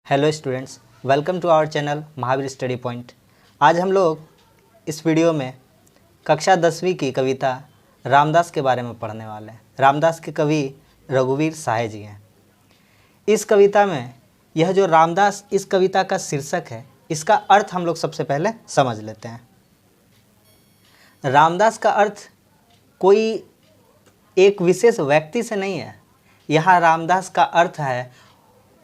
Hello students, welcome to our channel Mahavir study point. आज हम लोग इस वीडियो में कक्षा 10वीं की कविता रामदास के बारे में पढ़ने वाले हैं। रामदास के कवि रघुवीर सहाय जी हैं। इस कविता में यह जो रामदास इस कविता का शीर्षक है, इसका अर्थ हम लोग सबसे पहले समझ लेते हैं। रामदास का अर्थ कोई एक विशेष व्यक्ति से नहीं है। यहाँ रामदास का अर्थ है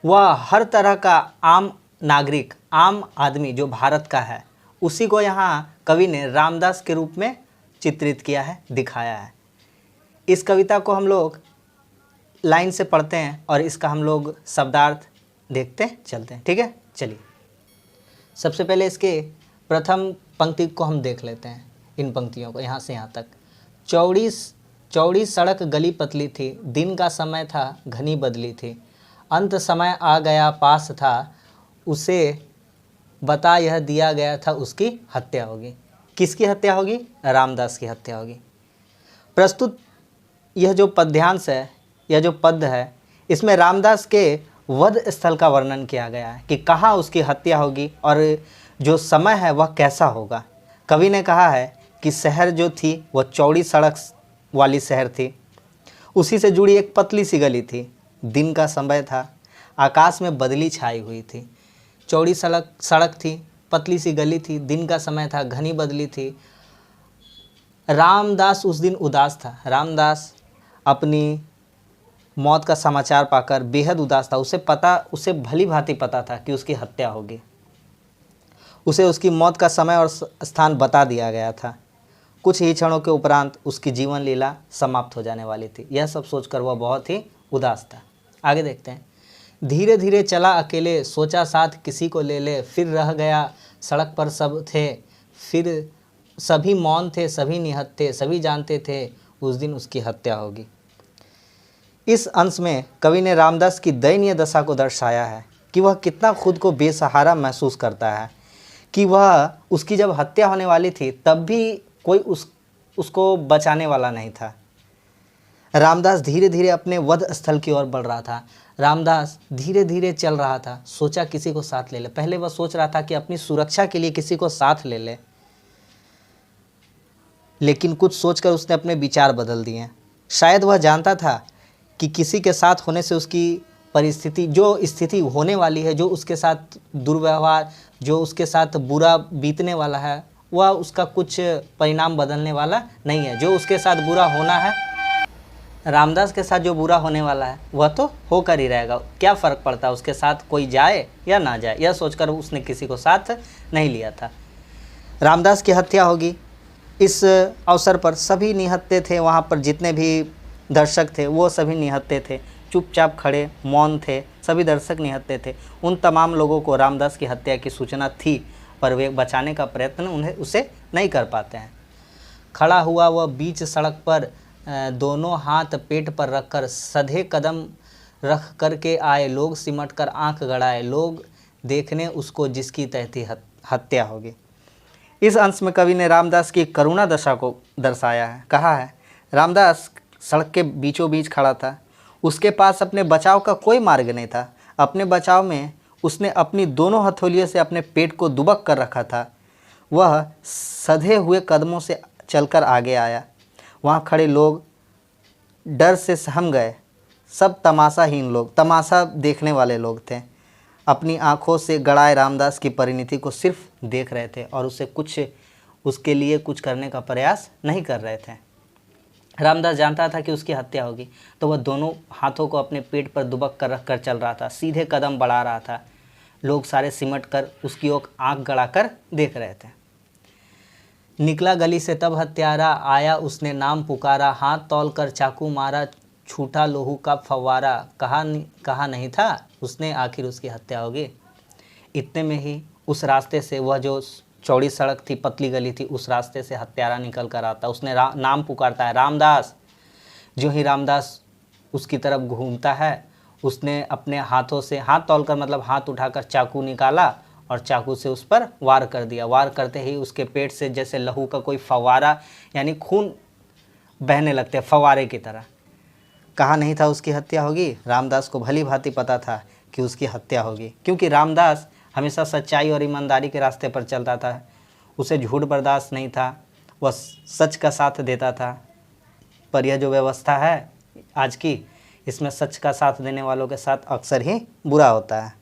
वह हर तरह का आम नागरिक, आम आदमी जो भारत का है, उसी को यहाँ कवि ने रामदास के रूप में चित्रित किया है, दिखाया है। इस कविता को हम लोग लाइन से पढ़ते हैं और इसका हम लोग शब्दार्थ देखते चलते हैं। ठीक है, चलिए सबसे पहले इसके प्रथम पंक्ति को हम देख लेते हैं। इन पंक्तियों को यहाँ से यहाँ तक। चौड़ी सड़क गली पतली थी, दिन का समय था घनी बदली थी, अंत समय आ गया पास था, उसे बता यह दिया गया था उसकी हत्या होगी। किसकी हत्या होगी? रामदास की हत्या होगी। प्रस्तुत यह जो पद्यांश है, यह जो पद है, इसमें रामदास के वध स्थल का वर्णन किया गया है कि कहाँ उसकी हत्या होगी और जो समय है वह कैसा होगा। कवि ने कहा है कि शहर जो थी वह चौड़ी सड़क वाली शहर थी, उसी से जुड़ी एक पतली सी गली थी, दिन का समय था, आकाश में बदली छाई हुई थी। चौड़ी सड़क थी, पतली सी गली थी, दिन का समय था, घनी बदली थी। रामदास उस दिन उदास था। रामदास अपनी मौत का समाचार पाकर बेहद उदास था। उसे भली भांति पता था कि उसकी हत्या होगी। उसे उसकी मौत का समय और स्थान बता दिया गया था। कुछ ही क्षणों के उपरांत उसकी जीवन लीला समाप्त हो जाने वाली थी। यह सब सोचकर वह बहुत ही उदास था। आगे देखते हैं। धीरे धीरे चला अकेले, सोचा साथ किसी को ले ले, फिर रह गया सड़क पर सब थे, फिर सभी मौन थे, सभी निहत्थे थे, सभी जानते थे उस दिन उसकी हत्या होगी। इस अंश में कवि ने रामदास की दयनीय दशा को दर्शाया है कि वह कितना खुद को बेसहारा महसूस करता है, कि वह उसकी जब हत्या होने वाली थी तब भी कोई उसको बचाने वाला नहीं था। रामदास धीरे धीरे अपने वध स्थल की ओर बढ़ रहा था। रामदास धीरे धीरे चल रहा था। सोचा किसी को साथ ले ले। पहले वह सोच रहा था कि अपनी सुरक्षा के लिए किसी को साथ ले ले, लेकिन कुछ सोचकर उसने अपने विचार बदल दिए। शायद वह जानता था कि किसी के साथ होने से उसकी परिस्थिति, जो स्थिति होने वाली है, जो उसके साथ दुर्व्यवहार, जो उसके साथ बुरा बीतने वाला है, वह उसका कुछ परिणाम बदलने वाला नहीं है। जो उसके साथ बुरा होना है, रामदास के साथ जो बुरा होने वाला है वह तो होकर ही रहेगा। क्या फ़र्क पड़ता है उसके साथ कोई जाए या ना जाए। यह सोचकर उसने किसी को साथ नहीं लिया था। रामदास की हत्या होगी। इस अवसर पर सभी निहत्थे थे। वहाँ पर जितने भी दर्शक थे वो सभी निहत्थे थे, चुपचाप खड़े मौन थे। सभी दर्शक निहत्थे थे। उन तमाम लोगों को रामदास की हत्या की सूचना थी, पर वे बचाने का प्रयत्न उसे नहीं कर पाते हैं। खड़ा हुआ वह बीच सड़क पर, दोनों हाथ पेट पर रखकर, सधे कदम रख करके आए लोग, सिमट कर आंख गड़ाए लोग, देखने उसको जिसकी तहती हत्या होगी। इस अंश में कवि ने रामदास की करुणा दशा को दर्शाया है। कहा है रामदास सड़क के बीचों बीच खड़ा था। उसके पास अपने बचाव का कोई मार्ग नहीं था। अपने बचाव में उसने अपनी दोनों हथेलियों से अपने पेट को दुबक कर रखा था। वह सधे हुए कदमों से चलकर आगे आया। वहाँ खड़े लोग डर से सहम गए। सब तमाशाहीन लोग, तमाशा देखने वाले लोग थे। अपनी आंखों से गड़ाए रामदास की परिणति को सिर्फ देख रहे थे और उसके लिए कुछ करने का प्रयास नहीं कर रहे थे। रामदास जानता था कि उसकी हत्या होगी, तो वह दोनों हाथों को अपने पेट पर दुबक कर रख कर चल रहा था, सीधे कदम बढ़ा रहा था। लोग सारे सिमट कर उसकी ओर आँख गड़ा कर देख रहे थे। निकला गली से तब हत्यारा, आया उसने नाम पुकारा, हाथ तौल कर चाकू मारा, छूटा लोहू का फव्वारा, कहा नहीं था उसने आखिर उसकी हत्या होगी। इतने में ही उस रास्ते से, वह जो चौड़ी सड़क थी, पतली गली थी, उस रास्ते से हत्यारा निकल कर आता। उसने नाम पुकारता है, रामदास। जो ही रामदास उसकी तरफ घूमता है, उसने अपने हाथों से, हाथ तौलकर मतलब हाथ उठाकर चाकू निकाला और चाकू से उस पर वार कर दिया। वार करते ही उसके पेट से जैसे लहू का कोई फव्वारा यानी खून बहने लगते, फव्वारे की तरह। कहा नहीं था उसकी हत्या होगी। रामदास को भली भांति पता था कि उसकी हत्या होगी, क्योंकि रामदास हमेशा सच्चाई और ईमानदारी के रास्ते पर चलता था। उसे झूठ बर्दाश्त नहीं था, वह सच का साथ देता था। पर यह जो व्यवस्था है आज की, इसमें सच का साथ देने वालों के साथ अक्सर ही बुरा होता है।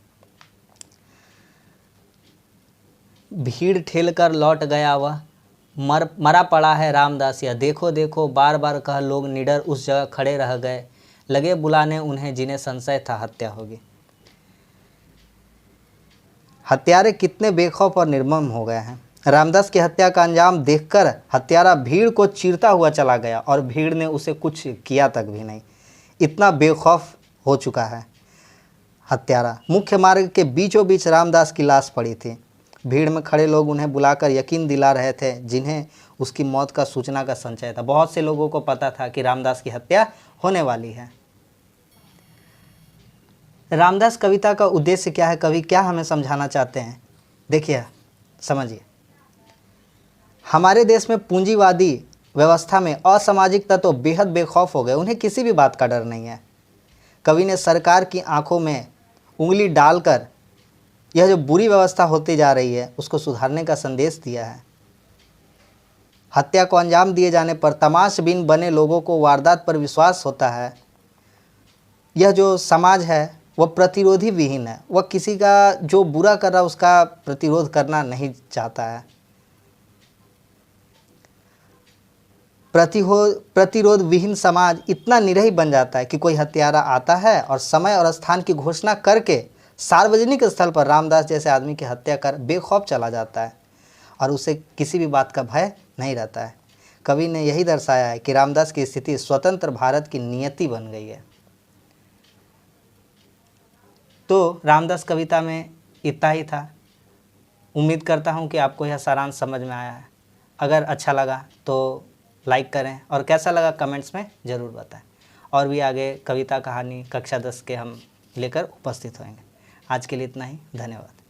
भीड़ ठेल कर लौट गया वह, मरा पड़ा है रामदास यह, देखो देखो बार बार कह लोग निडर उस जगह खड़े रह गए, लगे बुलाने उन्हें जिन्हें संशय था हत्या होगी। हत्यारे कितने बेखौफ और निर्मम हो गए हैं। रामदास की हत्या का अंजाम देखकर हत्यारा भीड़ को चीरता हुआ चला गया और भीड़ ने उसे कुछ किया तक भी नहीं, इतना बेखौफ हो चुका है हत्यारा। मुख्य मार्ग के बीचों बीच रामदास की लाश पड़ी थी। भीड़ में खड़े लोग उन्हें बुलाकर यकीन दिला रहे थे, जिन्हें उसकी मौत का सूचना का संशय था। बहुत से लोगों को पता था कि रामदास की हत्या होने वाली है। रामदास कविता का उद्देश्य क्या है, कवि क्या हमें समझाना चाहते हैं, देखिए समझिए। हमारे देश में पूंजीवादी व्यवस्था में असामाजिक तत्व बेहद बेखौफ हो गए, उन्हें किसी भी बात का डर नहीं है। कवि ने सरकार की आंखों में उंगली डालकर यह जो बुरी व्यवस्था होती जा रही है उसको सुधारने का संदेश दिया है। हत्या को अंजाम दिए जाने पर तमाशबीन बने लोगों को वारदात पर विश्वास होता है। यह जो समाज है वह प्रतिरोधी विहीन है, वह किसी का जो बुरा कर रहा है उसका प्रतिरोध करना नहीं चाहता है। प्रतिरोध विहीन समाज इतना निरही बन जाता है कि कोई हत्यारा आता है और समय और स्थान की घोषणा करके सार्वजनिक स्थल पर रामदास जैसे आदमी की हत्या कर बेखौफ चला जाता है और उसे किसी भी बात का भय नहीं रहता है। कवि ने यही दर्शाया है कि रामदास की स्थिति स्वतंत्र भारत की नियति बन गई है। तो रामदास कविता में इतना ही था। उम्मीद करता हूँ कि आपको यह सारांश समझ में आया है। अगर अच्छा लगा तो लाइक करें और कैसा लगा कमेंट्स में ज़रूर बताएं। और भी आगे कविता कहानी कक्षा 10 के हम लेकर उपस्थित होंगे। आज के लिए इतना ही, धन्यवाद।